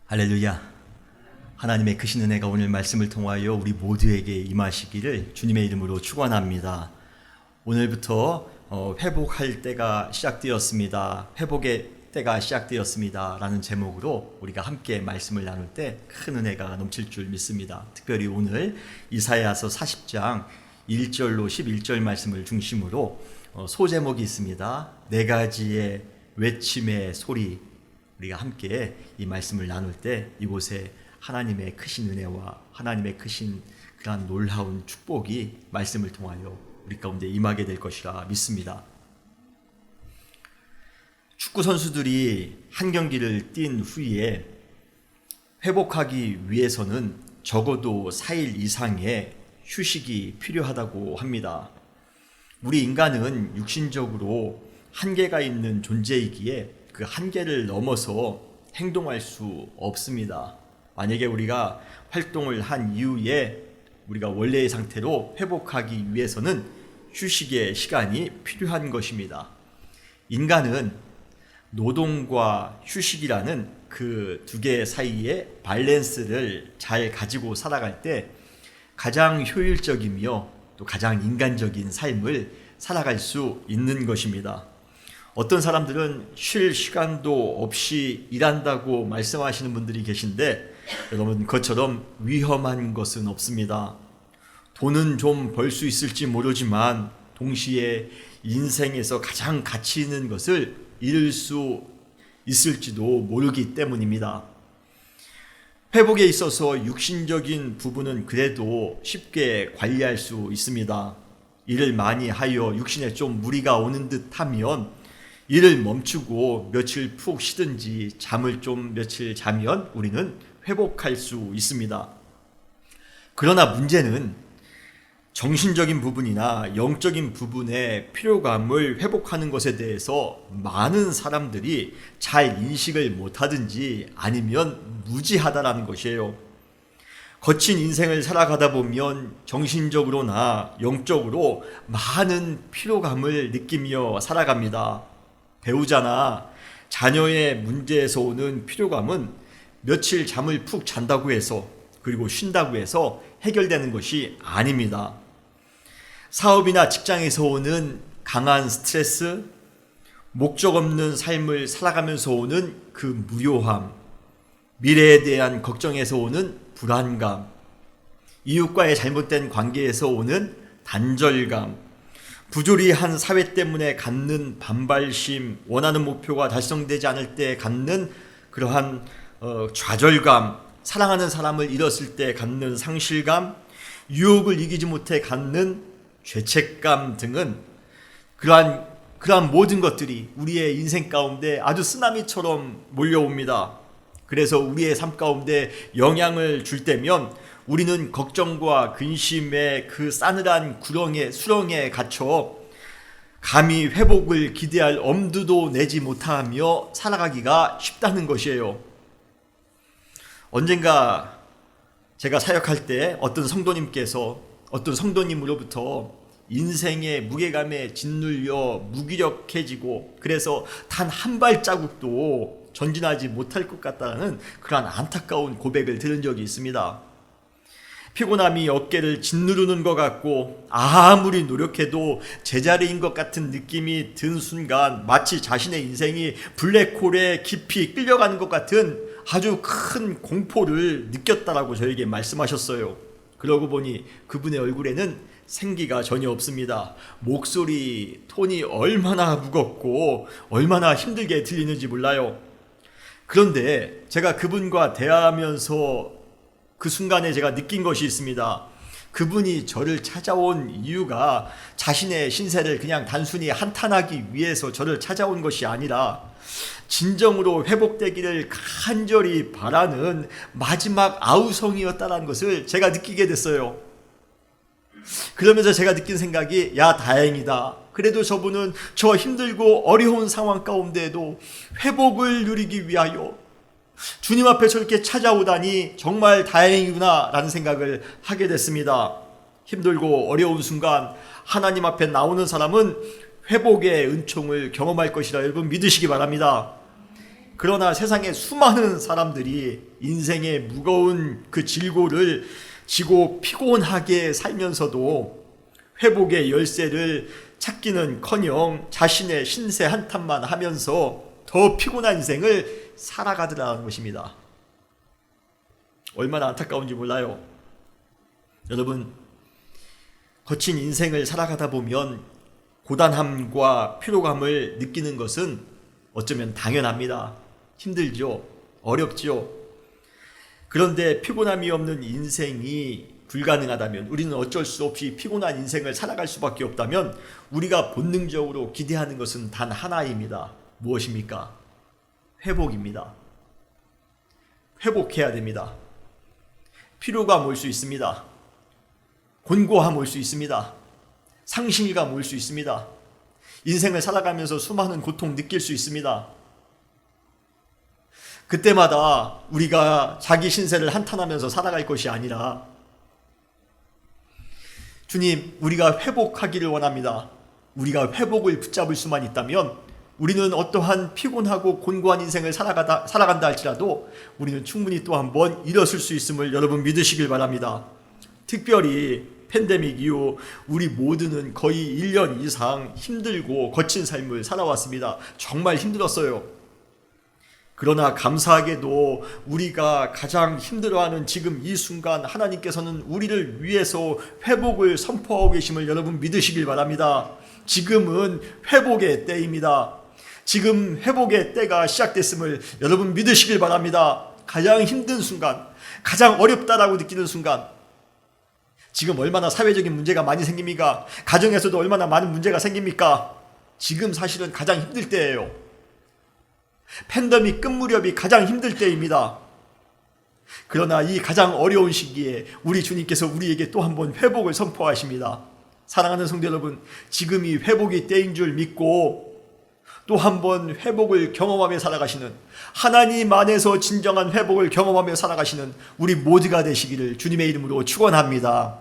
할렐루야. 하나님의 크신 은혜가 오늘 말씀을 통하여 우리 모두에게 임하시기를 주님의 이름으로 축원합니다. 오늘부터 회복할 때가 시작되었습니다. 회복의 때가 시작되었습니다. 라는 제목으로 우리가 함께 말씀을 나눌 때 큰 은혜가 넘칠 줄 믿습니다. 특별히 오늘 이사야서 40장 1절로 11절 말씀을 중심으로 소제목이 있습니다. 네 가지의 외침의 소리. 우리가 함께 이 말씀을 나눌 때 이곳에 하나님의 크신 은혜와 하나님의 크신 그러한 놀라운 축복이 말씀을 통하여 우리 가운데 임하게 될 것이라 믿습니다. 축구 선수들이 한 경기를 뛴 후에 회복하기 위해서는 적어도 4일 이상의 휴식이 필요하다고 합니다. 우리 인간은 육신적으로 한계가 있는 존재이기에 그 한계를 넘어서 행동할 수 없습니다. 만약에 우리가 활동을 한 이후에 우리가 원래의 상태로 회복하기 위해서는 휴식의 시간이 필요한 것입니다. 인간은 노동과 휴식이라는 그 두 개 사이의 밸런스를 잘 가지고 살아갈 때 가장 효율적이며 또 가장 인간적인 삶을 살아갈 수 있는 것입니다. 어떤 사람들은 쉴 시간도 없이 일한다고 말씀하시는 분들이 계신데 여러분, 그것처럼 위험한 것은 없습니다. 돈은 좀 벌 수 있을지 모르지만 동시에 인생에서 가장 가치 있는 것을 잃을 수 있을지도 모르기 때문입니다. 회복에 있어서 육신적인 부분은 그래도 쉽게 관리할 수 있습니다. 일을 많이 하여 육신에 좀 무리가 오는 듯 하면 일을 멈추고 며칠 푹 쉬든지 잠을 좀 며칠 자면 우리는 회복할 수 있습니다. 그러나 문제는 정신적인 부분이나 영적인 부분의 피로감을 회복하는 것에 대해서 많은 사람들이 잘 인식을 못하든지 아니면 무지하다라는 것이에요. 거친 인생을 살아가다 보면 정신적으로나 영적으로 많은 피로감을 느끼며 살아갑니다. 배우자나 자녀의 문제에서 오는 피로감은 며칠 잠을 푹 잔다고 해서 그리고 쉰다고 해서 해결되는 것이 아닙니다. 사업이나 직장에서 오는 강한 스트레스, 목적 없는 삶을 살아가면서 오는 그 무료함, 미래에 대한 걱정에서 오는 불안감, 이웃과의 잘못된 관계에서 오는 단절감, 부조리 한 사회 때문에 갖는 반발심, 원하는 목표가 달성되지 않을 때 갖는 그러한 좌절감, 사랑하는 사람을 잃었을 때 갖는 상실감, 유혹을 이기지 못해 갖는 죄책감 등은 그러한 모든 것들이 우리의 인생 가운데 아주 쓰나미처럼 몰려옵니다. 그래서 우리의 삶 가운데 영향을 줄 때면 우리는 걱정과 근심의 그 싸늘한 수렁에 갇혀 감히 회복을 기대할 엄두도 내지 못하며 살아가기가 쉽다는 것이에요. 언젠가 제가 사역할 때 어떤 성도님으로부터 인생의 무게감에 짓눌려 무기력해지고 그래서 단 한 발자국도 전진하지 못할 것 같다는 그러한 안타까운 고백을 들은 적이 있습니다. 피곤함이 어깨를 짓누르는 것 같고 아무리 노력해도 제자리인 것 같은 느낌이 든 순간 마치 자신의 인생이 블랙홀에 깊이 끌려가는 것 같은 아주 큰 공포를 느꼈다라고 저에게 말씀하셨어요. 그러고 보니 그분의 얼굴에는 생기가 전혀 없습니다. 목소리 톤이 얼마나 무겁고 얼마나 힘들게 들리는지 몰라요. 그런데 제가 그분과 대화하면서 그 순간에 제가 느낀 것이 있습니다. 그분이 저를 찾아온 이유가 자신의 신세를 그냥 단순히 한탄하기 위해서 저를 찾아온 것이 아니라 진정으로 회복되기를 간절히 바라는 마지막 아우성이었다는 것을 제가 느끼게 됐어요. 그러면서 제가 느낀 생각이 다행이다. 그래도 저분은 저 힘들고 어려운 상황 가운데에도 회복을 누리기 위하여 주님 앞에 저렇게 찾아오다니 정말 다행이구나 라는 생각을 하게 됐습니다. 힘들고 어려운 순간 하나님 앞에 나오는 사람은 회복의 은총을 경험할 것이라 여러분 믿으시기 바랍니다. 그러나 세상에 수많은 사람들이 인생의 무거운 그 질고를 지고 피곤하게 살면서도 회복의 열쇠를 찾기는커녕 자신의 신세 한탄만 하면서 더 피곤한 인생을 살아가더라는 것입니다. 얼마나 안타까운지 몰라요. 여러분, 거친 인생을 살아가다 보면 고단함과 피로감을 느끼는 것은 어쩌면 당연합니다. 힘들죠. 어렵죠. 그런데 피곤함이 없는 인생이 불가능하다면, 우리는 어쩔 수 없이 피곤한 인생을 살아갈 수밖에 없다면 우리가 본능적으로 기대하는 것은 단 하나입니다. 무엇입니까? 회복입니다. 회복해야 됩니다. 피로감 올 수 있습니다. 곤고함 올 수 있습니다. 상실감 올 수 있습니다. 인생을 살아가면서 수많은 고통 느낄 수 있습니다. 그때마다 우리가 자기 신세를 한탄하면서 살아갈 것이 아니라, 주님, 우리가 회복하기를 원합니다. 우리가 회복을 붙잡을 수만 있다면 우리는 어떠한 피곤하고 곤고한 인생을 살아간다 할지라도 우리는 충분히 또 한 번 일어설 수 있음을 여러분 믿으시길 바랍니다. 특별히 팬데믹 이후 우리 모두는 거의 1년 이상 힘들고 거친 삶을 살아왔습니다. 정말 힘들었어요. 그러나 감사하게도 우리가 가장 힘들어하는 지금 이 순간 하나님께서는 우리를 위해서 회복을 선포하고 계심을 여러분 믿으시길 바랍니다. 지금은 회복의 때입니다. 지금 회복의 때가 시작됐음을 여러분 믿으시길 바랍니다. 가장 힘든 순간, 가장 어렵다라고 느끼는 순간, 지금 얼마나 사회적인 문제가 많이 생깁니까? 가정에서도 얼마나 많은 문제가 생깁니까? 지금 사실은 가장 힘들 때예요. 팬데믹 끝 무렵이 가장 힘들 때입니다. 그러나 이 가장 어려운 시기에 우리 주님께서 우리에게 또 한 번 회복을 선포하십니다. 사랑하는 성도 여러분, 지금이 회복의 때인 줄 믿고 또 한 번 회복을 경험하며 살아가시는, 하나님 안에서 진정한 회복을 경험하며 살아가시는 우리 모두가 되시기를 주님의 이름으로 축원합니다.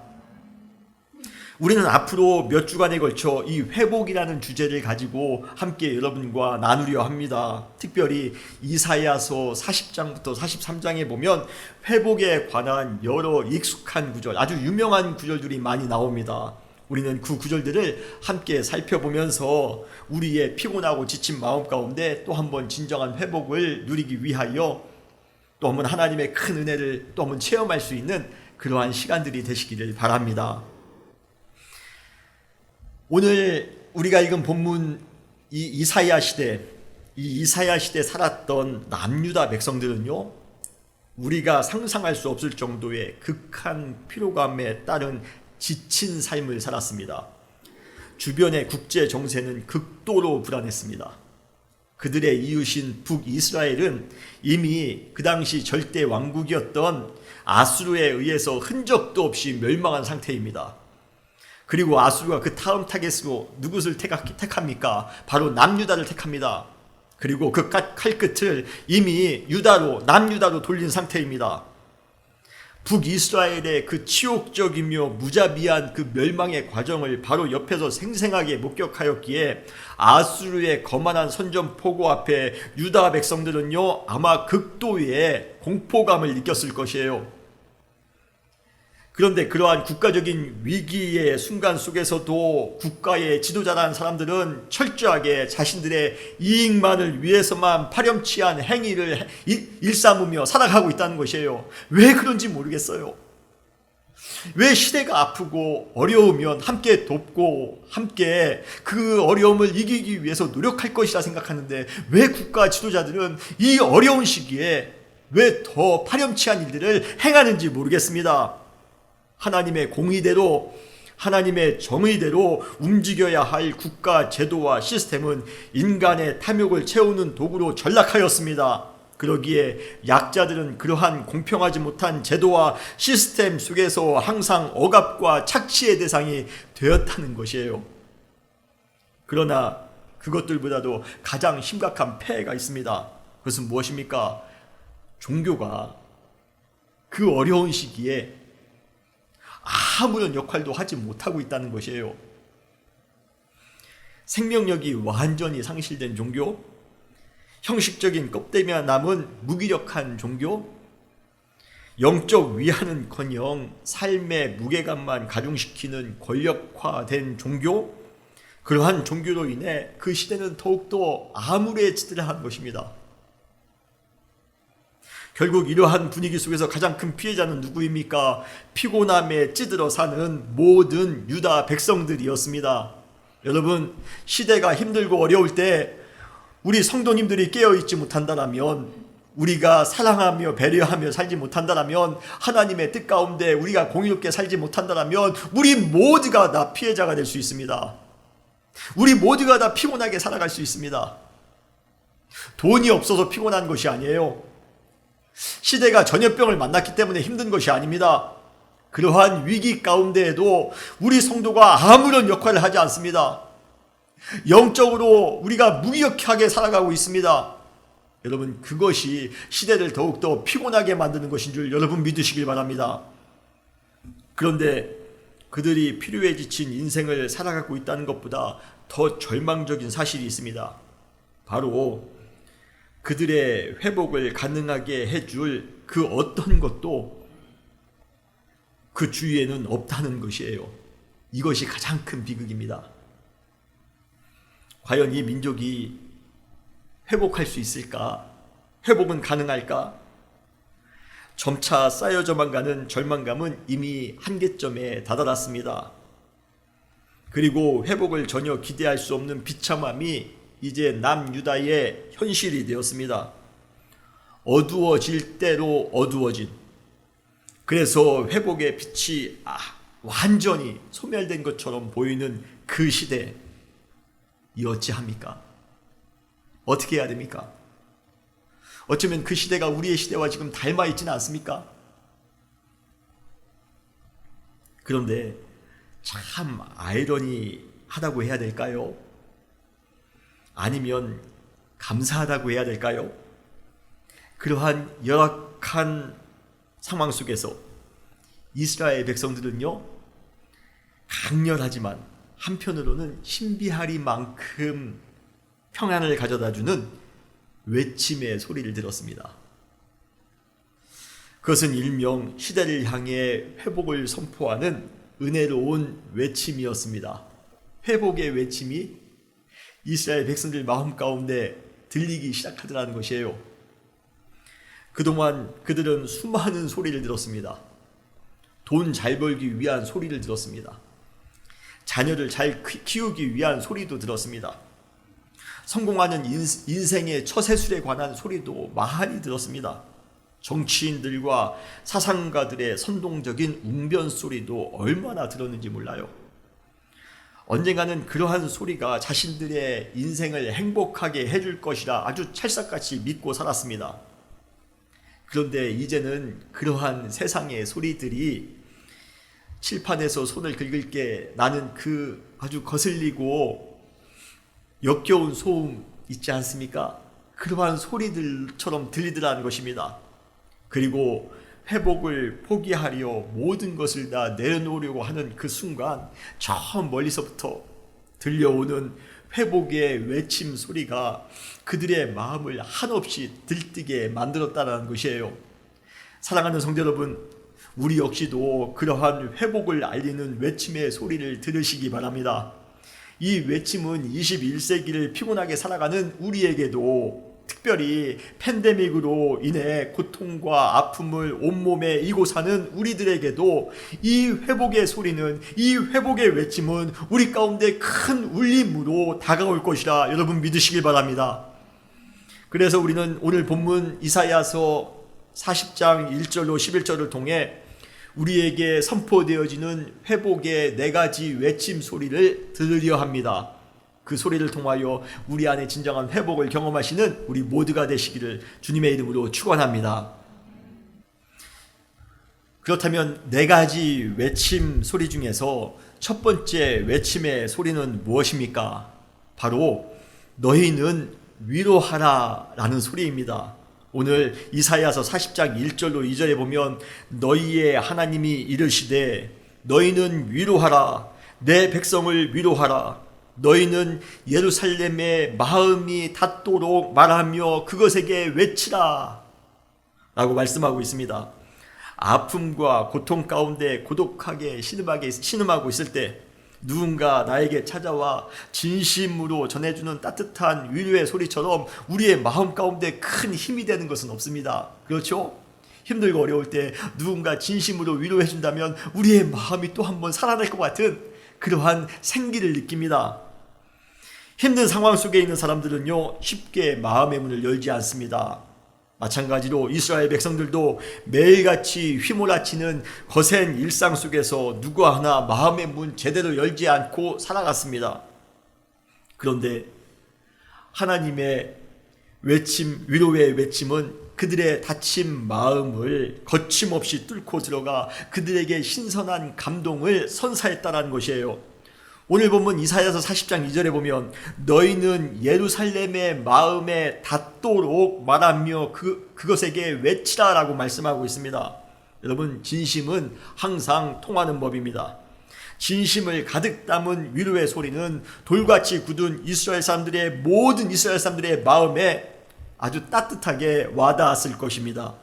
우리는 앞으로 몇 주간에 걸쳐 이 회복이라는 주제를 가지고 함께 여러분과 나누려 합니다. 특별히 이사야서 40장부터 43장에 보면 회복에 관한 여러 익숙한 구절, 아주 유명한 구절들이 많이 나옵니다. 우리는 그 구절들을 함께 살펴보면서 우리의 피곤하고 지친 마음 가운데 또 한 번 진정한 회복을 누리기 위하여 또 한 번 하나님의 큰 은혜를 또 한 번 체험할 수 있는 그러한 시간들이 되시기를 바랍니다. 오늘 우리가 읽은 본문 이 이사야 시대 살았던 남유다 백성들은요, 우리가 상상할 수 없을 정도의 극한 피로감에 따른 지친 삶을 살았습니다. 주변의 국제 정세는 극도로 불안했습니다. 그들의 이웃인 북이스라엘은 이미 그 당시 절대 왕국이었던 아수르에 의해서 흔적도 없이 멸망한 상태입니다. 그리고 아수르가 그 다음 타겟으로 누구를 택합니까? 바로 남유다를 택합니다. 그리고 그 칼끝을 이미 남유다로 돌린 상태입니다. 북이스라엘의 그 치욕적이며 무자비한 그 멸망의 과정을 바로 옆에서 생생하게 목격하였기에 아수르의 거만한 선전포고 앞에 유다 백성들은요, 아마 극도의 공포감을 느꼈을 것이에요. 그런데 그러한 국가적인 위기의 순간 속에서도 국가의 지도자라는 사람들은 철저하게 자신들의 이익만을 위해서만 파렴치한 행위를 일삼으며 살아가고 있다는 것이에요. 왜 그런지 모르겠어요. 왜 시대가 아프고 어려우면 함께 돕고 함께 그 어려움을 이기기 위해서 노력할 것이라 생각하는데, 왜 국가 지도자들은 이 어려운 시기에 왜 더 파렴치한 일들을 행하는지 모르겠습니다. 하나님의 공의대로, 하나님의 정의대로 움직여야 할 국가 제도와 시스템은 인간의 탐욕을 채우는 도구로 전락하였습니다. 그러기에 약자들은 그러한 공평하지 못한 제도와 시스템 속에서 항상 억압과 착취의 대상이 되었다는 것이에요. 그러나 그것들보다도 가장 심각한 폐해가 있습니다. 그것은 무엇입니까? 종교가 그 어려운 시기에 아무런 역할도 하지 못하고 있다는 것이에요. 생명력이 완전히 상실된 종교, 형식적인 껍데기만 남은 무기력한 종교, 영적 위안은커녕 삶의 무게감만 가중시키는 권력화된 종교, 그러한 종교로 인해 그 시대는 더욱더 암울해지더라 것입니다. 결국 이러한 분위기 속에서 가장 큰 피해자는 누구입니까? 피곤함에 찌들어 사는 모든 유다 백성들이었습니다. 여러분, 시대가 힘들고 어려울 때 우리 성도님들이 깨어있지 못한다면, 우리가 사랑하며 배려하며 살지 못한다면, 하나님의 뜻 가운데 우리가 공의롭게 살지 못한다면 우리 모두가 다 피해자가 될 수 있습니다. 우리 모두가 다 피곤하게 살아갈 수 있습니다. 돈이 없어서 피곤한 것이 아니에요. 시대가 전염병을 만났기 때문에 힘든 것이 아닙니다. 그러한 위기 가운데에도 우리 성도가 아무런 역할을 하지 않습니다. 영적으로 우리가 무기력하게 살아가고 있습니다. 여러분, 그것이 시대를 더욱더 피곤하게 만드는 것인 줄 여러분 믿으시길 바랍니다. 그런데 그들이 필요에 지친 인생을 살아가고 있다는 것보다 더 절망적인 사실이 있습니다. 바로 그들의 회복을 가능하게 해줄 그 어떤 것도 그 주위에는 없다는 것이에요. 이것이 가장 큰 비극입니다. 과연 이 민족이 회복할 수 있을까? 회복은 가능할까? 점차 쌓여져만 가는 절망감은 이미 한계점에 다다랐습니다. 그리고 회복을 전혀 기대할 수 없는 비참함이 이제 남유다의 현실이 되었습니다. 어두워질 대로 어두워진, 그래서 회복의 빛이 완전히 소멸된 것처럼 보이는 그 시대, 이 어찌합니까? 어떻게 해야 됩니까? 어쩌면 그 시대가 우리의 시대와 지금 닮아 있지는 않습니까? 그런데 참 아이러니하다고 해야 될까요? 아니면 감사하다고 해야 될까요? 그러한 열악한 상황 속에서 이스라엘 백성들은요, 강렬하지만 한편으로는 신비하리만큼 평안을 가져다주는 외침의 소리를 들었습니다. 그것은 일명 시대를 향해 회복을 선포하는 은혜로운 외침이었습니다. 회복의 외침이 이스라엘 백성들 마음 가운데 들리기 시작하더라는 것이에요. 그동안 그들은 수많은 소리를 들었습니다. 돈 잘 벌기 위한 소리를 들었습니다. 자녀를 잘 키우기 위한 소리도 들었습니다. 성공하는 인생의 처세술에 관한 소리도 많이 들었습니다. 정치인들과 사상가들의 선동적인 웅변 소리도 얼마나 들었는지 몰라요. 언젠가는 그러한 소리가 자신들의 인생을 행복하게 해줄 것이라 아주 찰싹같이 믿고 살았습니다. 그런데 이제는 그러한 세상의 소리들이 칠판에서 손을 긁을 게 나는 그 아주 거슬리고 역겨운 소음 있지 않습니까? 그러한 소리들처럼 들리더라는 것입니다. 그리고 회복을 포기하려 모든 것을 다 내려놓으려고 하는 그 순간 저 멀리서부터 들려오는 회복의 외침 소리가 그들의 마음을 한없이 들뜨게 만들었다는 것이에요. 사랑하는 성도 여러분, 우리 역시도 그러한 회복을 알리는 외침의 소리를 들으시기 바랍니다. 이 외침은 21세기를 피곤하게 살아가는 우리에게도, 특별히 팬데믹으로 인해 고통과 아픔을 온몸에 이고 사는 우리들에게도 이 회복의 소리는, 이 회복의 외침은 우리 가운데 큰 울림으로 다가올 것이라 여러분 믿으시길 바랍니다. 그래서 우리는 오늘 본문 이사야서 40장 1절로 11절을 통해 우리에게 선포되어지는 회복의 4가지 외침 소리를 들으려 합니다. 그 소리를 통하여 우리 안에 진정한 회복을 경험하시는 우리 모두가 되시기를 주님의 이름으로 축원합니다. 그렇다면 4가지 외침 소리 중에서 첫 번째 외침의 소리는 무엇입니까? 바로 너희는 위로하라 라는 소리입니다. 오늘 이사야서 40장 1절로 2절에 보면 너희의 하나님이 이르시되 너희는 위로하라, 내 백성을 위로하라, 너희는 예루살렘의 마음이 닿도록 말하며 그것에게 외치라 라고 말씀하고 있습니다. 아픔과 고통 가운데 고독하게 신음하고 있을 때 누군가 나에게 찾아와 진심으로 전해주는 따뜻한 위로의 소리처럼 우리의 마음 가운데 큰 힘이 되는 것은 없습니다. 그렇죠? 힘들고 어려울 때 누군가 진심으로 위로해 준다면 우리의 마음이 또 한 번 살아날 것 같은 그러한 생기를 느낍니다. 힘든 상황 속에 있는 사람들은요, 쉽게 마음의 문을 열지 않습니다. 마찬가지로 이스라엘 백성들도 매일같이 휘몰아치는 거센 일상 속에서 누구 하나 마음의 문 제대로 열지 않고 살아갔습니다. 그런데 하나님의 외침, 위로의 외침은 그들의 다친 마음을 거침없이 뚫고 들어가 그들에게 신선한 감동을 선사했다는 것이에요. 오늘 본문 이사야서 40장 2절에 보면 너희는 예루살렘의 마음에 닿도록 말하며 그것에게 외치라 라고 말씀하고 있습니다. 여러분, 진심은 항상 통하는 법입니다. 진심을 가득 담은 위로의 소리는 돌같이 굳은 모든 이스라엘 사람들의 마음에 아주 따뜻하게 와닿았을 것입니다.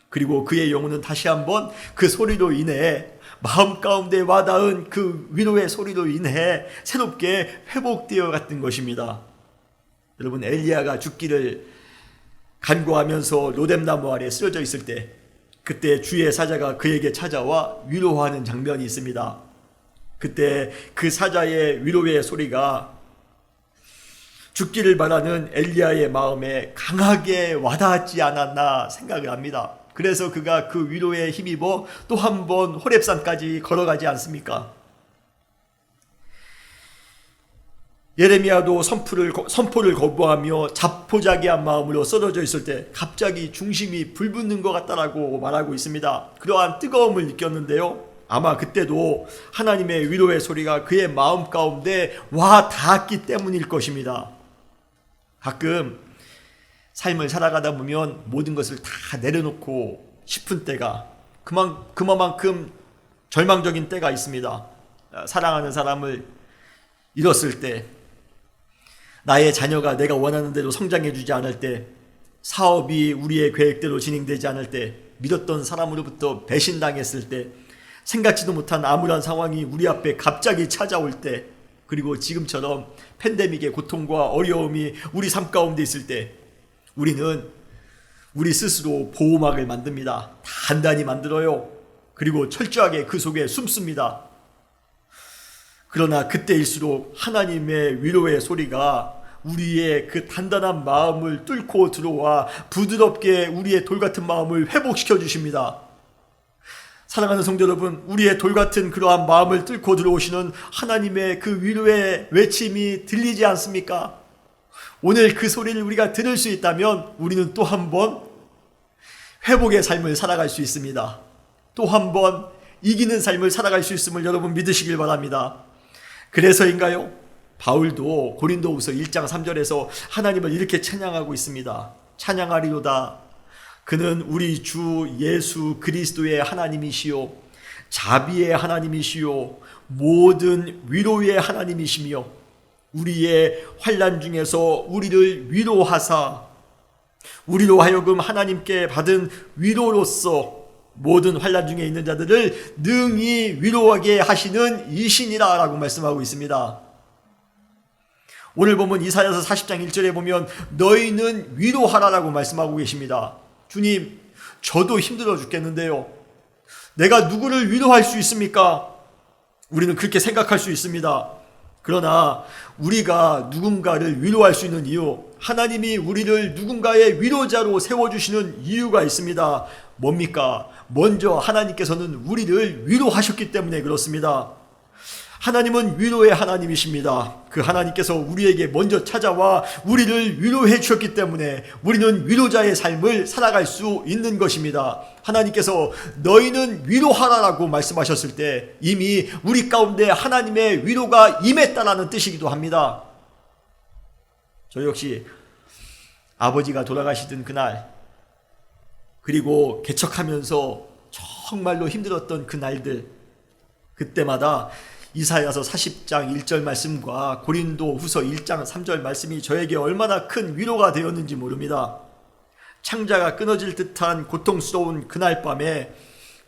그리고 그의 영혼은 다시 한번 그 소리로 인해 마음 가운데 와닿은 그 위로의 소리로 인해 새롭게 회복되어 갔던 것입니다. 여러분, 엘리야가 죽기를 간구하면서 로뎀나무 아래 쓰러져 있을 때 그때 주의 사자가 그에게 찾아와 위로하는 장면이 있습니다. 그때 그 사자의 위로의 소리가 죽기를 바라는 엘리야의 마음에 강하게 와닿지 않았나 생각을 합니다. 그래서 그가 그 위로에 힘입어 또 한 번 호렙산까지 걸어가지 않습니까? 예레미야도 선포를 거부하며 자포자기한 마음으로 쓰러져 있을 때 갑자기 중심이 불붙는 것 같다라고 말하고 있습니다. 그러한 뜨거움을 느꼈는데요, 아마 그때도 하나님의 위로의 소리가 그의 마음 가운데 와 닿았기 때문일 것입니다. 가끔 삶을 살아가다 보면 모든 것을 다 내려놓고 싶은 때가 그만큼 절망적인 때가 있습니다. 사랑하는 사람을 잃었을 때, 나의 자녀가 내가 원하는 대로 성장해주지 않을 때, 사업이 우리의 계획대로 진행되지 않을 때, 믿었던 사람으로부터 배신당했을 때, 생각지도 못한 암울한 상황이 우리 앞에 갑자기 찾아올 때, 그리고 지금처럼 팬데믹의 고통과 어려움이 우리 삶 가운데 있을 때 우리는 우리 스스로 보호막을 만듭니다. 단단히 만들어요. 그리고 철저하게 그 속에 숨습니다. 그러나 그때일수록 하나님의 위로의 소리가 우리의 그 단단한 마음을 뚫고 들어와 부드럽게 우리의 돌같은 마음을 회복시켜 주십니다. 사랑하는 성도 여러분, 우리의 돌같은 그러한 마음을 뚫고 들어오시는 하나님의 그 위로의 외침이 들리지 않습니까? 오늘 그 소리를 우리가 들을 수 있다면 우리는 또 한 번 회복의 삶을 살아갈 수 있습니다. 또 한 번 이기는 삶을 살아갈 수 있음을 여러분 믿으시길 바랍니다. 그래서인가요? 바울도 고린도후서 1장 3절에서 하나님을 이렇게 찬양하고 있습니다. 찬양하리로다. 그는 우리 주 예수 그리스도의 하나님이시요 자비의 하나님이시요 모든 위로의 하나님이시며 우리의 환난 중에서 우리를 위로하사 우리로 하여금 하나님께 받은 위로로서 모든 환난 중에 있는 자들을 능히 위로하게 하시는 이신이라 라고 말씀하고 있습니다. 오늘 보면 이사야서 40장 1절에 보면 너희는 위로하라라고 말씀하고 계십니다. 주님, 저도 힘들어 죽겠는데요, 내가 누구를 위로할 수 있습니까? 우리는 그렇게 생각할 수 있습니다. 그러나 우리가 누군가를 위로할 수 있는 이유, 하나님이 우리를 누군가의 위로자로 세워주시는 이유가 있습니다. 뭡니까? 먼저 하나님께서는 우리를 위로하셨기 때문에 그렇습니다. 하나님은 위로의 하나님이십니다. 그 하나님께서 우리에게 먼저 찾아와 우리를 위로해 주셨기 때문에 우리는 위로자의 삶을 살아갈 수 있는 것입니다. 하나님께서 너희는 위로하라라고 말씀하셨을 때 이미 우리 가운데 하나님의 위로가 임했다라는 뜻이기도 합니다. 저 역시 아버지가 돌아가시던 그날, 그리고 개척하면서 정말로 힘들었던 그 날들, 그때마다 이사야서 40장 1절 말씀과 고린도 후서 1장 3절 말씀이 저에게 얼마나 큰 위로가 되었는지 모릅니다. 창자가 끊어질 듯한 고통스러운 그날 밤에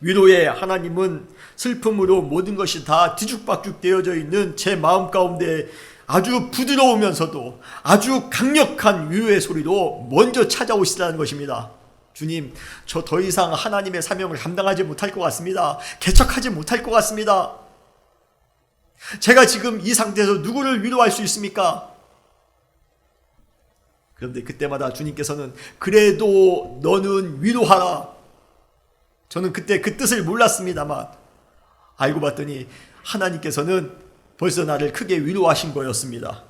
위로의 하나님은 슬픔으로 모든 것이 다 뒤죽박죽 되어져 있는 제 마음 가운데 아주 부드러우면서도 아주 강력한 위로의 소리로 먼저 찾아오시라는 것입니다. 주님, 저 더 이상 하나님의 사명을 감당하지 못할 것 같습니다. 개척하지 못할 것 같습니다. 제가 지금 이 상태에서 누구를 위로할 수 있습니까? 그런데 그때마다 주님께서는 그래도 너는 위로하라. 저는 그때 그 뜻을 몰랐습니다만 알고 봤더니 하나님께서는 벌써 나를 크게 위로하신 거였습니다.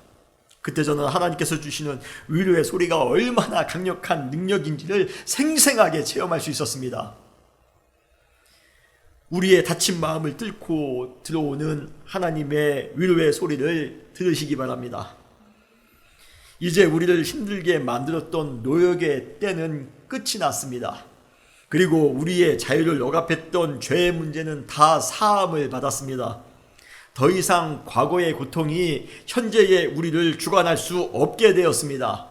그때 저는 하나님께서 주시는 위로의 소리가 얼마나 강력한 능력인지를 생생하게 체험할 수 있었습니다. 우리의 다친 마음을 뚫고 들어오는 하나님의 위로의 소리를 들으시기 바랍니다. 이제 우리를 힘들게 만들었던 노역의 때는 끝이 났습니다. 그리고 우리의 자유를 억압했던 죄의 문제는 다 사함을 받았습니다. 더 이상 과거의 고통이 현재의 우리를 주관할 수 없게 되었습니다.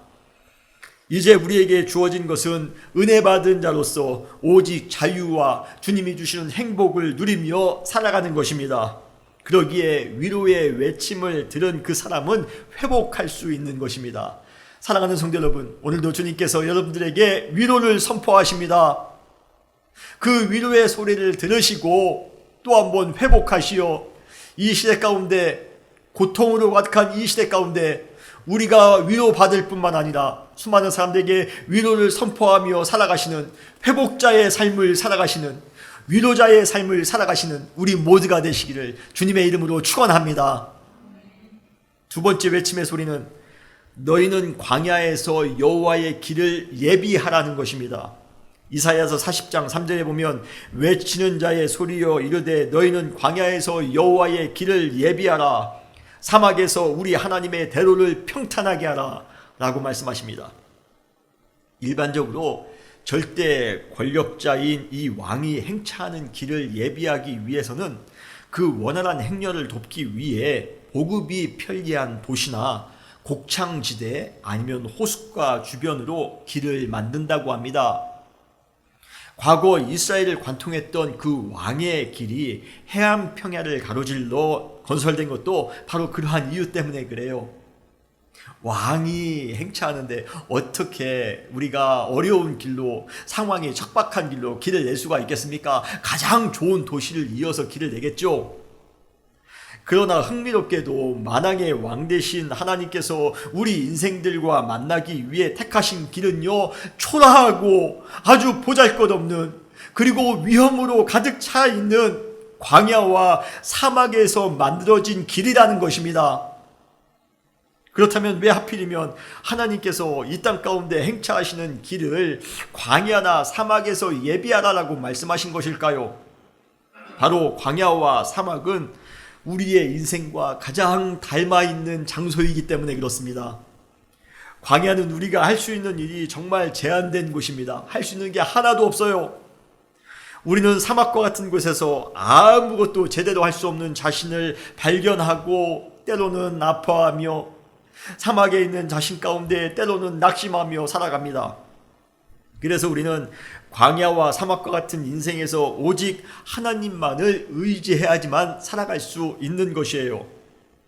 이제 우리에게 주어진 것은 은혜 받은 자로서 오직 자유와 주님이 주시는 행복을 누리며 살아가는 것입니다. 그러기에 위로의 외침을 들은 그 사람은 회복할 수 있는 것입니다. 사랑하는 성도 여러분, 오늘도 주님께서 여러분들에게 위로를 선포하십니다. 그 위로의 소리를 들으시고 또 한번 회복하시어 이 시대 가운데, 고통으로 가득한 이 시대 가운데 우리가 위로받을 뿐만 아니라 수많은 사람들에게 위로를 선포하며 살아가시는, 회복자의 삶을 살아가시는, 위로자의 삶을 살아가시는 우리 모두가 되시기를 주님의 이름으로 축원합니다. 두 번째 외침의 소리는 너희는 광야에서 여호와의 길을 예비하라는 것입니다. 이사야서 40장 3절에 보면 외치는 자의 소리여 이르되 너희는 광야에서 여호와의 길을 예비하라, 사막에서 우리 하나님의 대로를 평탄하게 하라 라고 말씀하십니다. 일반적으로 절대 권력자인 이 왕이 행차하는 길을 예비하기 위해서는 그 원활한 행렬을 돕기 위해 보급이 편리한 도시나 곡창지대 아니면 호숫가 주변으로 길을 만든다고 합니다. 과거 이스라엘을 관통했던 그 왕의 길이 해안 평야를 가로질러 건설된 것도 바로 그러한 이유 때문에 그래요. 왕이 행차하는데 어떻게 우리가 어려운 길로, 상황이 척박한 길로 길을 낼 수가 있겠습니까? 가장 좋은 도시를 이어서 길을 내겠죠. 그러나 흥미롭게도 만왕의 왕 되신 하나님께서 우리 인생들과 만나기 위해 택하신 길은요, 초라하고 아주 보잘것없는, 그리고 위험으로 가득 차 있는 광야와 사막에서 만들어진 길이라는 것입니다. 그렇다면 왜 하필이면 하나님께서 이 땅 가운데 행차하시는 길을 광야나 사막에서 예비하라라고 말씀하신 것일까요? 바로 광야와 사막은 우리의 인생과 가장 닮아있는 장소이기 때문에 그렇습니다. 광야는 우리가 할 수 있는 일이 정말 제한된 곳입니다. 할 수 있는 게 하나도 없어요. 우리는 사막과 같은 곳에서 아무것도 제대로 할 수 없는 자신을 발견하고 때로는 아파하며, 사막에 있는 자신 가운데 때로는 낙심하며 살아갑니다. 그래서 우리는 광야와 사막과 같은 인생에서 오직 하나님만을 의지해야지만 살아갈 수 있는 것이에요.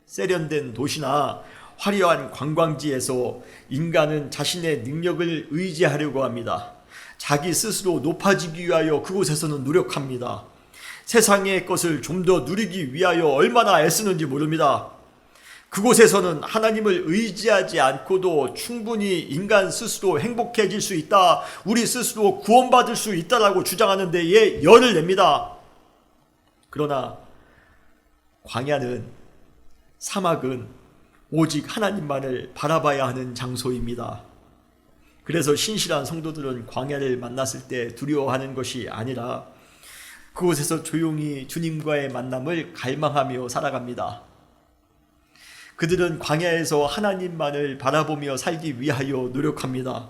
세련된 도시나 화려한 관광지에서 인간은 자신의 능력을 의지하려고 합니다. 자기 스스로 높아지기 위하여 그곳에서는 노력합니다. 세상의 것을 좀 더 누리기 위하여 얼마나 애쓰는지 모릅니다. 그곳에서는 하나님을 의지하지 않고도 충분히 인간 스스로 행복해질 수 있다, 우리 스스로 구원받을 수 있다라고 주장하는 데에 열을 냅니다. 그러나 광야는, 사막은 오직 하나님만을 바라봐야 하는 장소입니다. 그래서 신실한 성도들은 광야를 만났을 때 두려워하는 것이 아니라 그곳에서 조용히 주님과의 만남을 갈망하며 살아갑니다. 그들은 광야에서 하나님만을 바라보며 살기 위하여 노력합니다.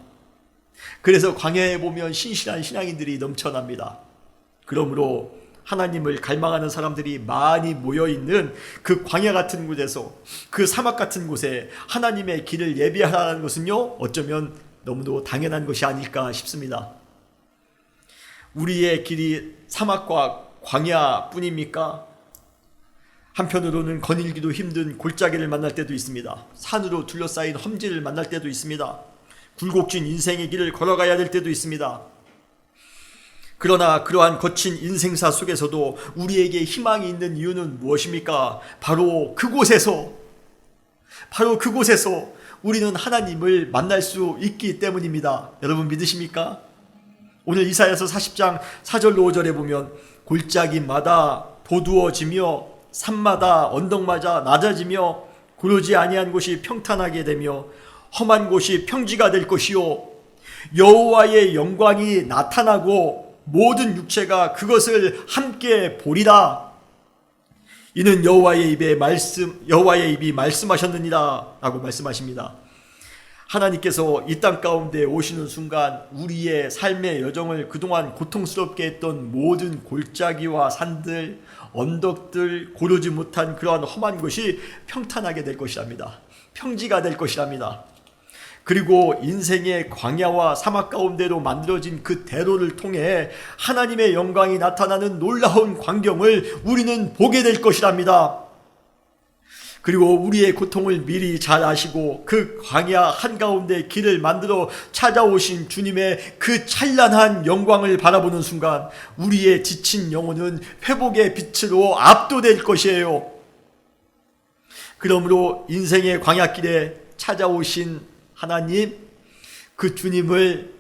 그래서 광야에 보면 신실한 신앙인들이 넘쳐납니다. 그러므로 하나님을 갈망하는 사람들이 많이 모여있는 그 광야 같은 곳에서, 그 사막 같은 곳에 하나님의 길을 예비하라는 것은요, 어쩌면 너무도 당연한 것이 아닐까 싶습니다. 우리의 길이 사막과 광야뿐입니까? 한편으로는 거닐기도 힘든 골짜기를 만날 때도 있습니다. 산으로 둘러싸인 험지를 만날 때도 있습니다. 굴곡진 인생의 길을 걸어가야 될 때도 있습니다. 그러나 그러한 거친 인생사 속에서도 우리에게 희망이 있는 이유는 무엇입니까? 바로 그곳에서 우리는 하나님을 만날 수 있기 때문입니다. 여러분 믿으십니까? 오늘 이사야서 40장 4절로 5절에 보면 골짜기마다 도두어지며 산마다 언덕마다 낮아지며 고르지 아니한 곳이 평탄하게 되며 험한 곳이 평지가 될 것이요 여호와의 영광이 나타나고 모든 육체가 그것을 함께 보리라. 이는 여호와의 입이 말씀하셨느니라 라고 말씀하십니다. 하나님께서 이 땅 가운데 오시는 순간 우리의 삶의 여정을 그동안 고통스럽게 했던 모든 골짜기와 산들, 언덕들, 고르지 못한 그러한 험한 것이 평탄하게 될 것이랍니다. 평지가 될 것이랍니다. 그리고 인생의 광야와 사막 가운데로 만들어진 그 대로를 통해 하나님의 영광이 나타나는 놀라운 광경을 우리는 보게 될 것이랍니다. 그리고 우리의 고통을 미리 잘 아시고 그 광야 한가운데 길을 만들어 찾아오신 주님의 그 찬란한 영광을 바라보는 순간 우리의 지친 영혼은 회복의 빛으로 압도될 것이에요. 그러므로 인생의 광야길에 찾아오신 하나님, 그 주님을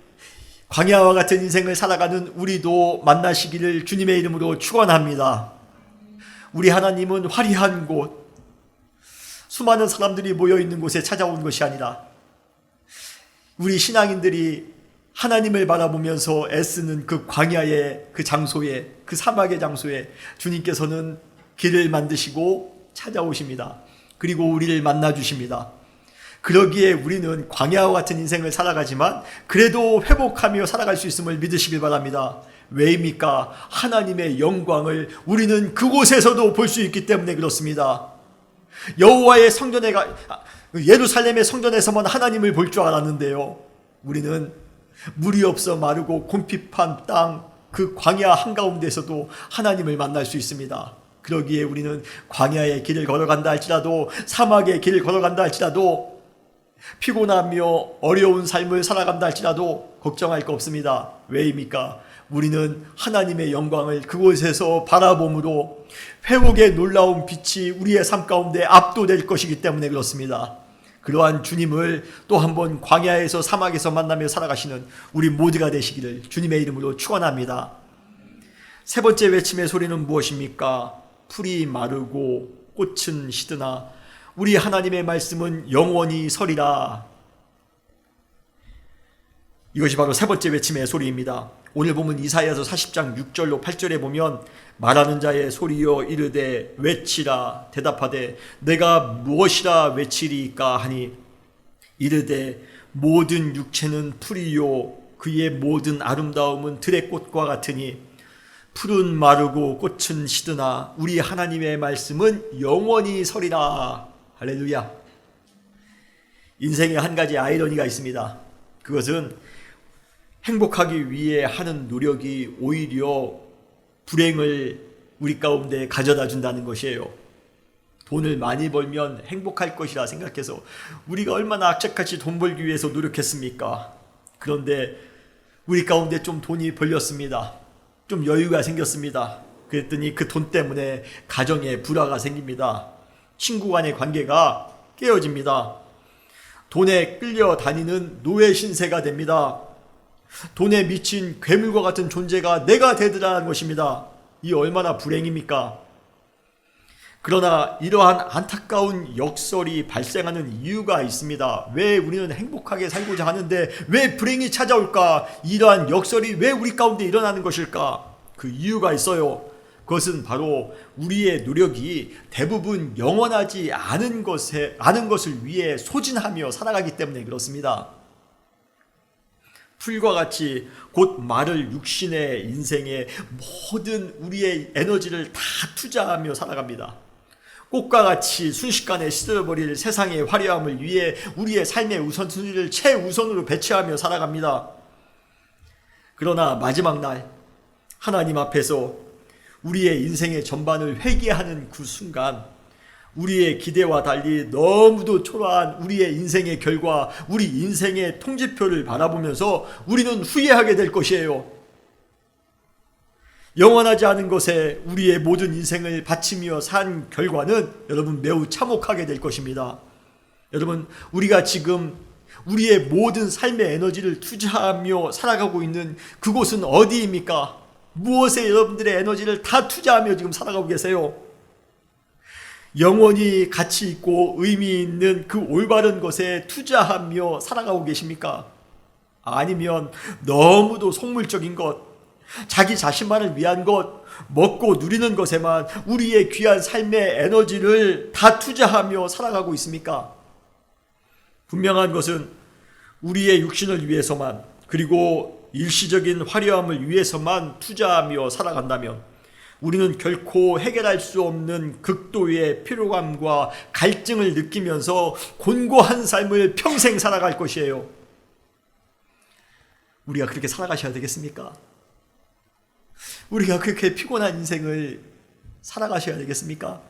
광야와 같은 인생을 살아가는 우리도 만나시기를 주님의 이름으로 축원합니다. 우리 하나님은 화려한 곳, 수많은 사람들이 모여있는 곳에 찾아온 것이 아니라 우리 신앙인들이 하나님을 바라보면서 애쓰는 그 광야의 그 장소에, 그 사막의 장소에 주님께서는 길을 만드시고 찾아오십니다. 그리고 우리를 만나주십니다. 그러기에 우리는 광야와 같은 인생을 살아가지만 그래도 회복하며 살아갈 수 있음을 믿으시길 바랍니다. 왜입니까? 하나님의 영광을 우리는 그곳에서도 볼 수 있기 때문에 그렇습니다. 여호와의 성전에 예루살렘의 성전에서만 하나님을 볼 줄 알았는데요, 우리는 물이 없어 마르고 곰핍한 땅, 그 광야 한가운데서도 하나님을 만날 수 있습니다. 그러기에 우리는 광야의 길을 걸어간다 할지라도, 사막의 길을 걸어간다 할지라도, 피곤하며 어려운 삶을 살아간다 할지라도 걱정할 거 없습니다. 왜입니까? 우리는 하나님의 영광을 그곳에서 바라봄으로 회복의 놀라운 빛이 우리의 삶 가운데 압도될 것이기 때문에 그렇습니다. 그러한 주님을 또 한번 광야에서 사막에서 만나며 살아가시는 우리 모두가 되시기를 주님의 이름으로 축원합니다. 세 번째 외침의 소리는 무엇입니까? 풀이 마르고 꽃은 시드나 우리 하나님의 말씀은 영원히 서리라. 이것이 바로 세 번째 외침의 소리입니다. 오늘 보면 이사야서 40장 6절로 8절에 보면 말하는 자의 소리여 이르되 외치라 대답하되 내가 무엇이라 외치리까 하니 이르되 모든 육체는 풀이요 그의 모든 아름다움은 들의 꽃과 같으니 풀은 마르고 꽃은 시드나 우리 하나님의 말씀은 영원히 서리라. 할렐루야. 인생에 한 가지 아이러니가 있습니다. 그것은 행복하기 위해 하는 노력이 오히려 불행을 우리 가운데 가져다 준다는 것이에요. 돈을 많이 벌면 행복할 것이라 생각해서 우리가 얼마나 악착같이 돈 벌기 위해서 노력했습니까? 그런데 우리 가운데 좀 돈이 벌렸습니다. 좀 여유가 생겼습니다. 그랬더니 그 돈 때문에 가정에 불화가 생깁니다. 친구 간의 관계가 깨어집니다. 돈에 끌려다니는 노예 신세가 됩니다. 돈에 미친 괴물과 같은 존재가 내가 되더라는 것입니다. 이 얼마나 불행입니까? 그러나 이러한 안타까운 역설이 발생하는 이유가 있습니다. 왜 우리는 행복하게 살고자 하는데 왜 불행이 찾아올까? 이러한 역설이 왜 우리 가운데 일어나는 것일까? 그 이유가 있어요. 그것은 바로 우리의 노력이 대부분 영원하지 않은 것을 위해 소진하며 살아가기 때문에 그렇습니다. 풀과 같이 곧 마를 육신의 인생에 모든 우리의 에너지를 다 투자하며 살아갑니다. 꽃과 같이 순식간에 시들어버릴 세상의 화려함을 위해 우리의 삶의 우선순위를 최우선으로 배치하며 살아갑니다. 그러나 마지막 날 하나님 앞에서 우리의 인생의 전반을 회개하는 그 순간, 우리의 기대와 달리 너무도 초라한 우리의 인생의 결과, 우리 인생의 통지표를 바라보면서 우리는 후회하게 될 것이에요. 영원하지 않은 것에 우리의 모든 인생을 바치며 산 결과는 여러분 매우 참혹하게 될 것입니다. 여러분, 우리가 지금 우리의 모든 삶의 에너지를 투자하며 살아가고 있는 그곳은 어디입니까? 무엇에 여러분들의 에너지를 다 투자하며 지금 살아가고 계세요? 영원히 가치 있고 의미 있는 그 올바른 것에 투자하며 살아가고 계십니까? 아니면 너무도 속물적인 것, 자기 자신만을 위한 것, 먹고 누리는 것에만 우리의 귀한 삶의 에너지를 다 투자하며 살아가고 있습니까? 분명한 것은 우리의 육신을 위해서만, 그리고 일시적인 화려함을 위해서만 투자하며 살아간다면 우리는 결코 해결할 수 없는 극도의 피로감과 갈증을 느끼면서 곤고한 삶을 평생 살아갈 것이에요. 우리가 그렇게 살아가셔야 되겠습니까? 우리가 그렇게 피곤한 인생을 살아가셔야 되겠습니까?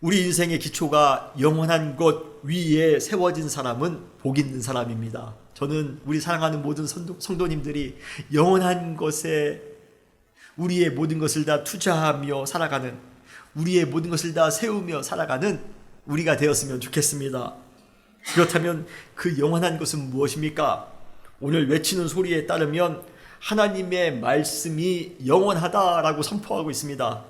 우리 인생의 기초가 영원한 것 위에 세워진 사람은 복 있는 사람입니다. 저는 우리 사랑하는 모든 성도님들이 영원한 것에 우리의 모든 것을 다 투자하며 살아가는, 우리의 모든 것을 다 세우며 살아가는 우리가 되었으면 좋겠습니다. 그렇다면 그 영원한 것은 무엇입니까? 오늘 외치는 소리에 따르면 하나님의 말씀이 영원하다라고 선포하고 있습니다.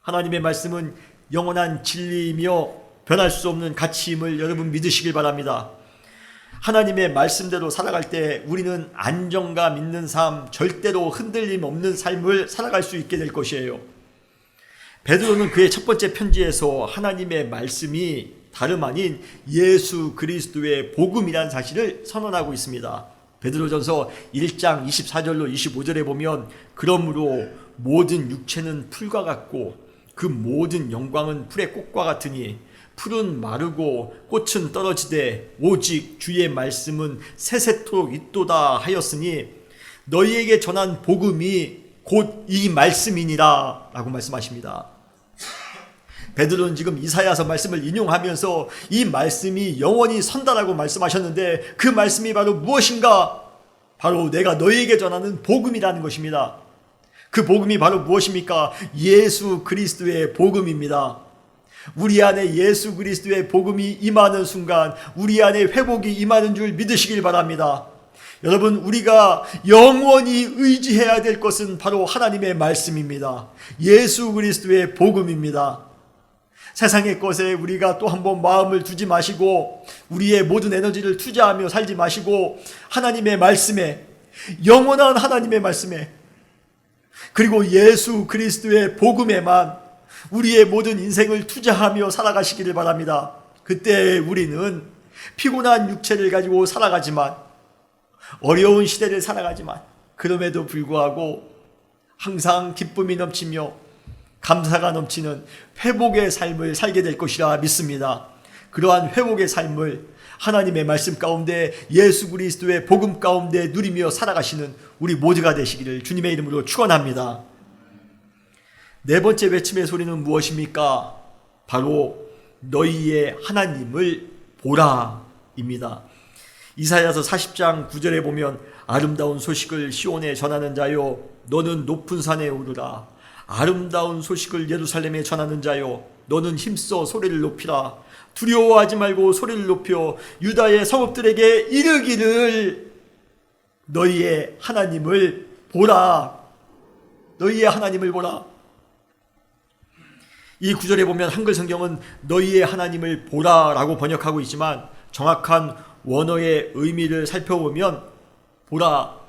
하나님의 말씀은 영원한 진리이며 변할 수 없는 가치임을 여러분 믿으시길 바랍니다. 하나님의 말씀대로 살아갈 때 우리는 안정감 있는 삶, 절대로 흔들림 없는 삶을 살아갈 수 있게 될 것이에요. 베드로는 그의 첫 번째 편지에서 하나님의 말씀이 다름 아닌 예수 그리스도의 복음이라는 사실을 선언하고 있습니다. 베드로전서 1장 24절로 25절에 보면 그러므로 모든 육체는 풀과 같고 그 모든 영광은 풀의 꽃과 같으니 풀은 마르고 꽃은 떨어지되 오직 주의 말씀은 세세토록 있도다 하였으니 너희에게 전한 복음이 곧 이 말씀이니라 라고 말씀하십니다. 베드로는 지금 이사야서 말씀을 인용하면서 이 말씀이 영원히 선다라고 말씀하셨는데 그 말씀이 바로 무엇인가? 바로 내가 너희에게 전하는 복음이라는 것입니다. 그 복음이 바로 무엇입니까? 예수 그리스도의 복음입니다. 우리 안에 예수 그리스도의 복음이 임하는 순간 우리 안에 회복이 임하는 줄 믿으시길 바랍니다. 여러분, 우리가 영원히 의지해야 될 것은 바로 하나님의 말씀입니다. 예수 그리스도의 복음입니다. 세상의 것에 우리가 또 한 번 마음을 두지 마시고 우리의 모든 에너지를 투자하며 살지 마시고 하나님의 말씀에, 영원한 하나님의 말씀에, 그리고 예수 그리스도의 복음에만 우리의 모든 인생을 투자하며 살아가시기를 바랍니다. 그때 우리는 피곤한 육체를 가지고 살아가지만, 어려운 시대를 살아가지만 그럼에도 불구하고 항상 기쁨이 넘치며 감사가 넘치는 회복의 삶을 살게 될 것이라 믿습니다. 그러한 회복의 삶을 하나님의 말씀 가운데 예수 그리스도의 복음 가운데 누리며 살아가시는 우리 모두가 되시기를 주님의 이름으로 축원합니다. 네 번째 외침의 소리는 무엇입니까? 바로 너희의 하나님을 보라입니다. 이사야서 40장 9절에 보면 아름다운 소식을 시온에 전하는 자요 너는 높은 산에 오르라. 아름다운 소식을 예루살렘에 전하는 자요 너는 힘써 소리를 높이라. 두려워하지 말고 소리를 높여 유다의 성읍들에게 이르기를 너희의 하나님을 보라. 너희의 하나님을 보라. 이 구절에 보면 한글 성경은 너희의 하나님을 보라라고 번역하고 있지만 정확한 원어의 의미를 살펴보면 보라,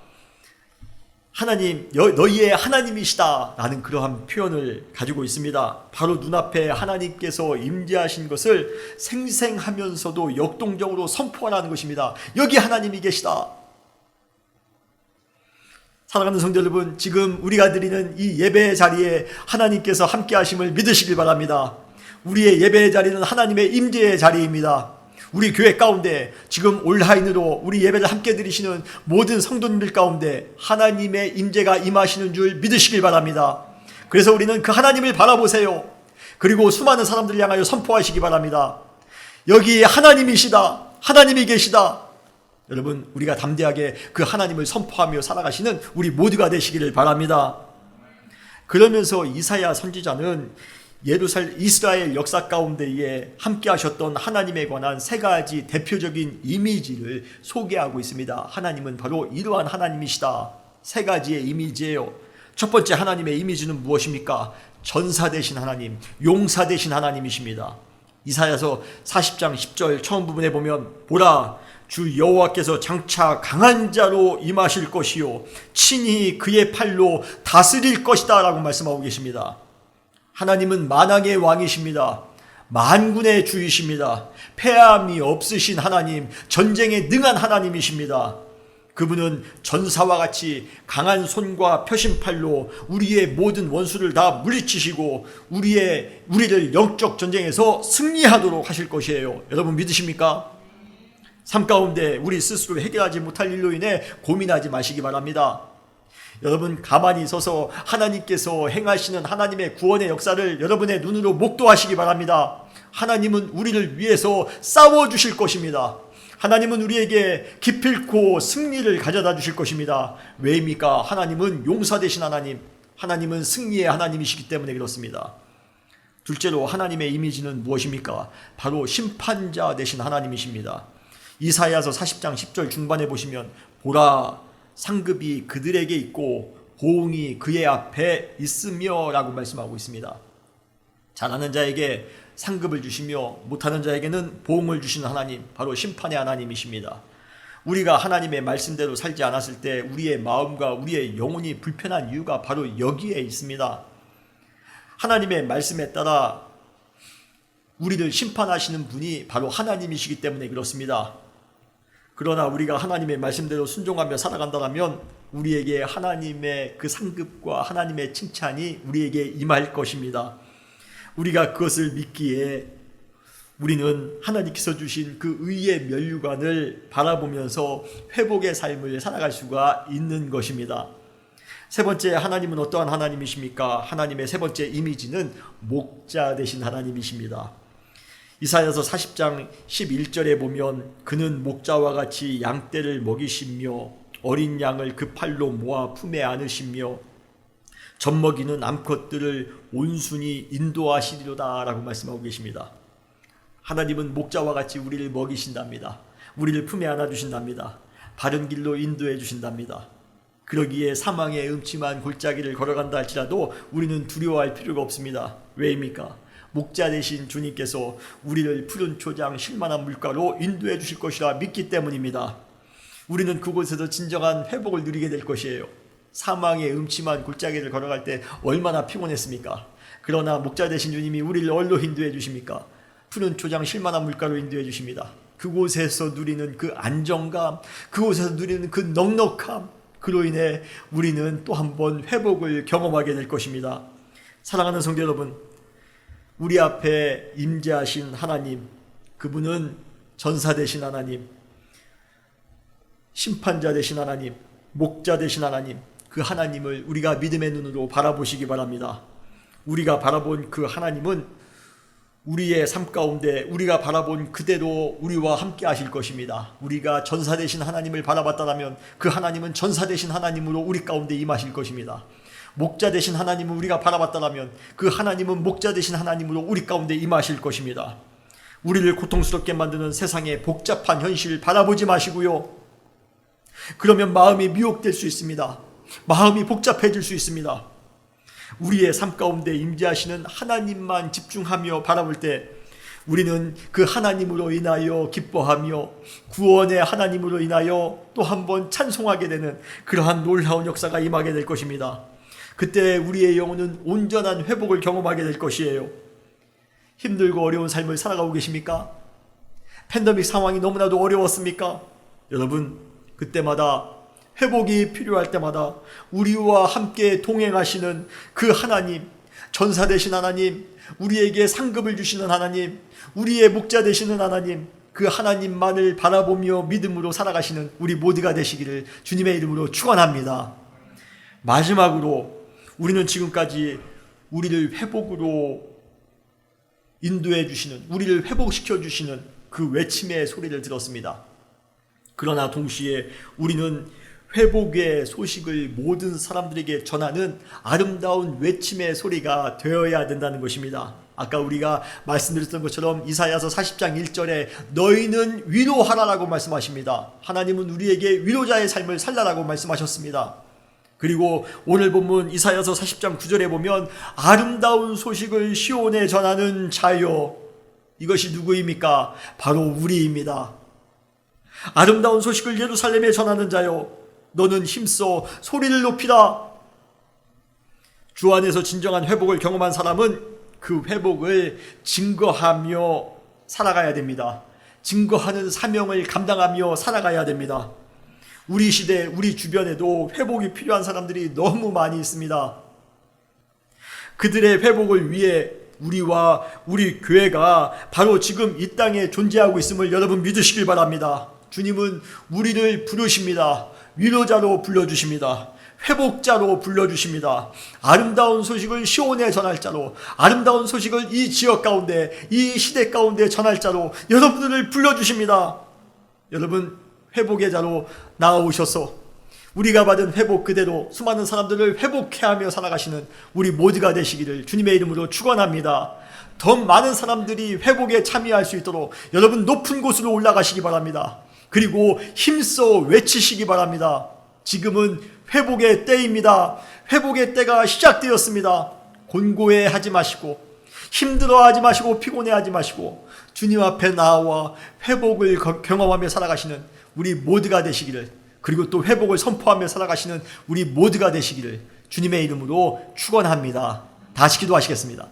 하나님, 너희의 하나님이시다 라는 그러한 표현을 가지고 있습니다. 바로 눈앞에 하나님께서 임재하신 것을 생생하면서도 역동적으로 선포하라는 것입니다. 여기 하나님이 계시다. 사랑하는 성도 여러분, 지금 우리가 드리는 이 예배의 자리에 하나님께서 함께 하심을 믿으시길 바랍니다. 우리의 예배의 자리는 하나님의 임재의 자리입니다. 우리 교회 가운데 지금 온라인으로 우리 예배를 함께 드리시는 모든 성도님들 가운데 하나님의 임재가 임하시는 줄 믿으시길 바랍니다. 그래서 우리는 그 하나님을 바라보세요. 그리고 수많은 사람들을 향하여 선포하시기 바랍니다. 여기 하나님이시다. 하나님이 계시다. 여러분, 우리가 담대하게 그 하나님을 선포하며 살아가시는 우리 모두가 되시기를 바랍니다. 그러면서 이사야 선지자는 이스라엘 역사 가운데에 함께 하셨던 하나님에 관한 세 가지 대표적인 이미지를 소개하고 있습니다. 하나님은 바로 이러한 하나님이시다. 세 가지의 이미지예요. 첫 번째 하나님의 이미지는 무엇입니까? 전사 되신 하나님, 용사 되신 하나님이십니다. 이사야서 40장 10절 처음 부분에 보면 보라, 주 여호와께서 장차 강한 자로 임하실 것이요 친히 그의 팔로 다스릴 것이다 라고 말씀하고 계십니다. 하나님은 만왕의 왕이십니다. 만군의 주이십니다. 패함이 없으신 하나님, 전쟁에 능한 하나님이십니다. 그분은 전사와 같이 강한 손과 표심팔로 우리의 모든 원수를 다 물리치시고 우리를 영적 전쟁에서 승리하도록 하실 것이에요. 여러분 믿으십니까? 삶 가운데 우리 스스로 해결하지 못할 일로 인해 고민하지 마시기 바랍니다. 여러분 가만히 서서 하나님께서 행하시는 하나님의 구원의 역사를 여러분의 눈으로 목도하시기 바랍니다. 하나님은 우리를 위해서 싸워주실 것입니다. 하나님은 우리에게 기필코 승리를 가져다 주실 것입니다. 왜입니까? 하나님은 용사 되신 하나님, 하나님은 승리의 하나님이시기 때문에 그렇습니다. 둘째로 하나님의 이미지는 무엇입니까? 바로 심판자 되신 하나님이십니다. 이사야서 40장 10절 중반에 보시면 보라, 상급이 그들에게 있고 보응이 그의 앞에 있으며 라고 말씀하고 있습니다. 잘하는 자에게 상급을 주시며 못하는 자에게는 보응을 주시는 하나님, 바로 심판의 하나님이십니다. 우리가 하나님의 말씀대로 살지 않았을 때 우리의 마음과 우리의 영혼이 불편한 이유가 바로 여기에 있습니다. 하나님의 말씀에 따라 우리를 심판하시는 분이 바로 하나님이시기 때문에 그렇습니다. 그러나 우리가 하나님의 말씀대로 순종하며 살아간다면 우리에게 하나님의 그 상급과 하나님의 칭찬이 우리에게 임할 것입니다. 우리가 그것을 믿기에 우리는 하나님께서 주신 그 의의 면류관을 바라보면서 회복의 삶을 살아갈 수가 있는 것입니다. 세 번째, 하나님은 어떠한 하나님이십니까? 하나님의 세 번째 이미지는 목자 되신 하나님이십니다. 이사야서 40장 11절에 보면 그는 목자와 같이 양떼를 먹이시며 어린 양을 그 팔로 모아 품에 안으시며 젖먹이는 암컷들을 온순히 인도하시리로다 라고 말씀하고 계십니다. 하나님은 목자와 같이 우리를 먹이신답니다. 우리를 품에 안아주신답니다. 바른 길로 인도해 주신답니다. 그러기에 사망의 음침한 골짜기를 걸어간다 할지라도 우리는 두려워할 필요가 없습니다. 왜입니까? 목자 되신 주님께서 우리를 푸른 초장 쉴만한 물가로 인도해 주실 것이라 믿기 때문입니다. 우리는 그곳에서 진정한 회복을 누리게 될 것이에요. 사망의 음침한 골짜기를 걸어갈 때 얼마나 피곤했습니까? 그러나 목자 되신 주님이 우리를 어디로 인도해 주십니까? 푸른 초장 쉴만한 물가로 인도해 주십니다. 그곳에서 누리는 그 안정감, 그곳에서 누리는 그 넉넉함, 그로 인해 우리는 또 한 번 회복을 경험하게 될 것입니다. 사랑하는 성도 여러분, 우리 앞에 임재하신 하나님, 그분은 전사 되신 하나님, 심판자 되신 하나님, 목자 되신 하나님, 그 하나님을 우리가 믿음의 눈으로 바라보시기 바랍니다. 우리가 바라본 그 하나님은 우리의 삶 가운데 우리가 바라본 그대로 우리와 함께 하실 것입니다. 우리가 전사 되신 하나님을 바라봤다면 그 하나님은 전사 되신 하나님으로 우리 가운데 임하실 것입니다. 목자 되신 하나님을 우리가 바라봤다면 그 하나님은 목자 되신 하나님으로 우리 가운데 임하실 것입니다. 우리를 고통스럽게 만드는 세상의 복잡한 현실을 바라보지 마시고요. 그러면 마음이 미혹될 수 있습니다. 마음이 복잡해질 수 있습니다. 우리의 삶 가운데 임재하시는 하나님만 집중하며 바라볼 때 우리는 그 하나님으로 인하여 기뻐하며 구원의 하나님으로 인하여 또 한 번 찬송하게 되는 그러한 놀라운 역사가 임하게 될 것입니다. 그때 우리의 영혼은 온전한 회복을 경험하게 될 것이에요. 힘들고 어려운 삶을 살아가고 계십니까? 팬데믹 상황이 너무나도 어려웠습니까? 여러분, 그때마다 회복이 필요할 때마다 우리와 함께 동행하시는 그 하나님, 전사 되신 하나님, 우리에게 상급을 주시는 하나님, 우리의 목자 되시는 하나님, 그 하나님만을 바라보며 믿음으로 살아가시는 우리 모두가 되시기를 주님의 이름으로 축원합니다. 마지막으로 우리는 지금까지 우리를 회복으로 인도해 주시는, 우리를 회복시켜 주시는 그 외침의 소리를 들었습니다. 그러나 동시에 우리는 회복의 소식을 모든 사람들에게 전하는 아름다운 외침의 소리가 되어야 된다는 것입니다. 아까 우리가 말씀드렸던 것처럼 이사야서 40장 1절에 너희는 위로하라라고 말씀하십니다. 하나님은 우리에게 위로자의 삶을 살라라고 말씀하셨습니다. 그리고 오늘 본문 이사야서 40장 9절에 보면 아름다운 소식을 시온에 전하는 자여, 이것이 누구입니까? 바로 우리입니다. 아름다운 소식을 예루살렘에 전하는 자여, 너는 힘써 소리를 높이라. 주 안에서 진정한 회복을 경험한 사람은 그 회복을 증거하며 살아가야 됩니다. 증거하는 사명을 감당하며 살아가야 됩니다. 우리 시대, 우리 주변에도 회복이 필요한 사람들이 너무 많이 있습니다. 그들의 회복을 위해 우리와 우리 교회가 바로 지금 이 땅에 존재하고 있음을 여러분 믿으시길 바랍니다. 주님은 우리를 부르십니다. 위로자로 불러주십니다. 회복자로 불러주십니다. 아름다운 소식을 시온에 전할 자로, 아름다운 소식을 이 지역 가운데, 이 시대 가운데 전할 자로 여러분들을 불러주십니다. 여러분, 회복의 자로 나아오셔서 우리가 받은 회복 그대로 수많은 사람들을 회복해하며 살아가시는 우리 모두가 되시기를 주님의 이름으로 축원합니다. 더 많은 사람들이 회복에 참여할 수 있도록 여러분 높은 곳으로 올라가시기 바랍니다. 그리고 힘써 외치시기 바랍니다. 지금은 회복의 때입니다. 회복의 때가 시작되었습니다. 곤고해하지 마시고, 힘들어하지 마시고, 피곤해하지 마시고, 주님 앞에 나와 회복을 경험하며 살아가시는 우리 모두가 되시기를, 그리고 또 회복을 선포하며 살아가시는 우리 모두가 되시기를 주님의 이름으로 축원합니다. 다시 기도하시겠습니다.